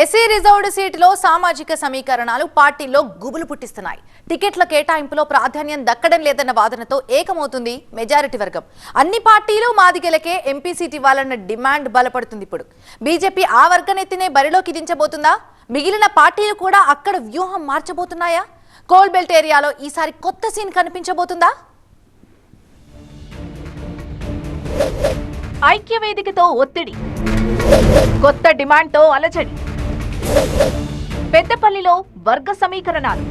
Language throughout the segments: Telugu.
ఎస్సీ రిజర్వ్డ్ సీటులో సామాజిక సమీకరణాలు పార్టీలో గుబులు పుట్టిస్తున్నాయి. టికెట్ల కేటాయింపులో ప్రాధాన్యం దక్కడం లేదన్న వాదనతో ఏకమవుతుంది మెజారిటీ వర్గం. అన్ని పార్టీలు మాదిగలకే ఎంపీ సీట్ ఇవ్వాలన్న డిమాండ్ బలపడుతుంది. ఇప్పుడు బీజేపీ ఆ వర్గనెత్తినే బరిలోకి దించబోతుందా? మిగిలిన పార్టీలు కూడా అక్కడ వ్యూహం మార్చబోతున్నాయా? కోల్ బెల్ట్ ఏరియాలో ఈసారి కొత్త సీన్ కనిపించబోతుందా? ఐక్యవేదికతో ఒత్తిడి, కొత్త డిమాండ్తో అలజడి, పెద్దపల్లిలో వర్గ సమీకరణాలు.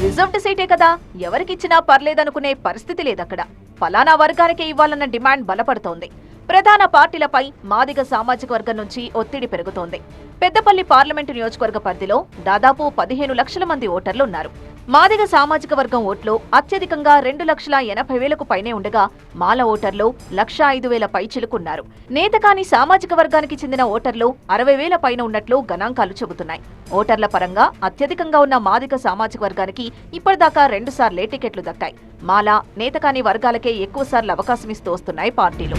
రిజర్వ్డ్ సీటే కదా, ఎవరికిచ్చినా పర్లేదనుకునే పరిస్థితి లేదక్కడ. ఫలానా వర్గానికే ఇవ్వాలన్న డిమాండ్ బలపడుతోంది. ప్రధాన పార్టీలపై మాదిగ సామాజిక వర్గం నుంచి ఒత్తిడి పెరుగుతోంది. పెద్దపల్లి పార్లమెంటు నియోజకవర్గ పరిధిలో దాదాపు 15 లక్షల మంది ఓటర్లు ఉన్నారు. మాదిగ సామాజిక వర్గం ఓట్లు అత్యధికంగా 2,80,000కు పైనే ఉండగా మాల ఓటర్లు 1,05,000 పైచిలుకున్నారు. నేతకాని సామాజిక వర్గానికి చెందిన ఓటర్లు 60,000 పైన ఉన్నట్లు గణాంకాలు చెబుతున్నాయి. ఓటర్ల పరంగా అత్యధికంగా ఉన్న మాదిగ సామాజిక వర్గానికి ఇప్పటిదాకా 2 సార్లే టికెట్లు దక్కాయి. మాల, నేతకాని వర్గాలకే ఎక్కువసార్లు అవకాశమిస్తూ వస్తున్నాయి పార్టీలు.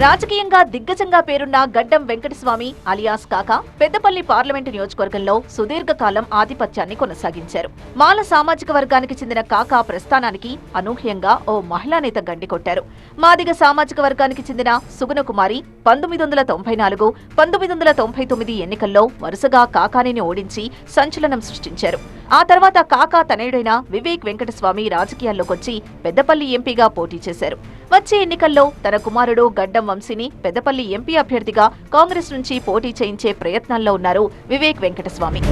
రాజకీయంగా దిగ్గజంగా పేరున్న గడ్డం వెంకటస్వామి అలియాస్ కాకా పెద్దపల్లి పార్లమెంటు నియోజకవర్గంలో సుదీర్ఘకాలం ఆధిపత్యాన్ని కొనసాగించారు. మాల సామాజిక వర్గానికి చెందిన కాకా ప్రస్థానానికి అనూహ్యంగా ఓ మహిళా నేత గండికొట్టారు. మాదిగ సామాజిక వర్గానికి చెందిన సుగుణకుమారి 1994, 1999 ఎన్నికల్లో వరుసగా కాకానిని ఓడించి సంచలనం సృష్టించారు. ఆ తర్వాత కాకా తనయుడైన వివేక్ వెంకటస్వామి రాజకీయాల్లోకొచ్చి పెద్దపల్లి ఎంపీగా పోటీ చేశారు. వచ్చే ఎన్నికల్లో తన కుమారుడు గడ్డం వంశీని పెద్దపల్లి ఎంపీ అభ్యర్థిగా కాంగ్రెస్ నుంచి పోటీ చేయించే ప్రయత్నాల్లో ఉన్నారు వివేక్ వెంకటస్వామి.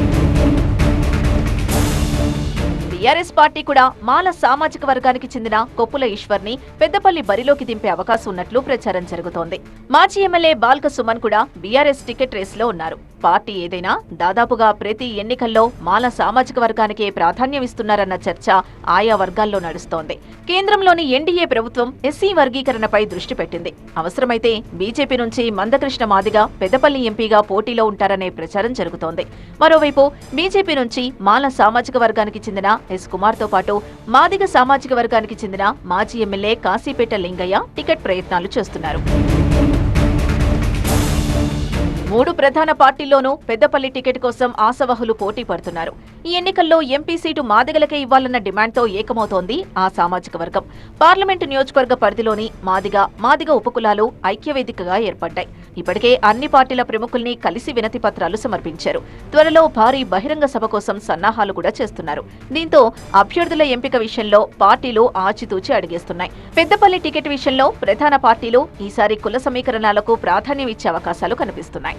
టీఆర్ఎస్ పార్టీ కూడా మాల సామాజిక వర్గానికి చెందిన కొప్పుల ఈశ్వర్ని పెద్దపల్లి బరిలోకి దింపే అవకాశం ఉన్నట్లు ప్రచారం జరుగుతోంది. మాజీ ఎమ్మెల్యే బాల్క సుమన్ కూడా బీఆర్ఎస్ టికెట్ రేసులో ఉన్నారు. పార్టీ ఏదైనా దాదాపుగా ప్రతి ఎన్నికల్లో మాల సామాజిక వర్గానికే ప్రాధాన్యమిస్తున్నారన్న చర్చ ఆయా వర్గాల్లో నడుస్తోంది. కేంద్రంలోని ఎన్డీఏ ప్రభుత్వం ఎస్సీ వర్గీకరణపై దృష్టి పెట్టింది. అవసరమైతే బీజేపీ నుంచి మందకృష్ణ మాదిగ పెద్దపల్లి ఎంపీగా పోటీలో ఉంటారనే ప్రచారం జరుగుతోంది. మరోవైపు బీజేపీ నుంచి మాల సామాజిక వర్గానికి చెందిన ఎస్ కుమార్తో పాటు మాదిగ సామాజిక వర్గానికి చెందిన మాజీ ఎమ్మెల్యే కాశీపేట లింగయ్య టికెట్ ప్రయత్నాలు చేస్తున్నారు. 3 ప్రధాన పార్టీల్లోనూ పెద్దపల్లి టికెట్ కోసం ఆశావహులు పోటీ పడుతున్నారు. ఈ ఎన్నికల్లో ఎంపీ సీటు మాదిగలకే ఇవ్వాలన్న డిమాండ్తో ఏకమవుతోంది ఆ సామాజిక వర్గం. పార్లమెంటు నియోజకవర్గ పరిధిలోని మాదిగ ఉపకులాలు ఐక్యవేదికగా ఏర్పడ్డాయి. ఇప్పటికే అన్ని పార్టీల ప్రముఖుల్ని కలిసి వినతి పత్రాలు సమర్పించారు. త్వరలో భారీ బహిరంగ సభ కోసం సన్నాహాలు కూడా చేస్తున్నారు. దీంతో అభ్యర్థుల ఎంపిక విషయంలో పార్టీలు ఆచితూచి అడిగేస్తున్నాయి. పెద్దపల్లి టికెట్ విషయంలో ప్రధాన పార్టీలు ఈసారి కుల సమీకరణాలకు ప్రాధాన్యం ఇచ్చే అవకాశాలు కనిపిస్తున్నాయి.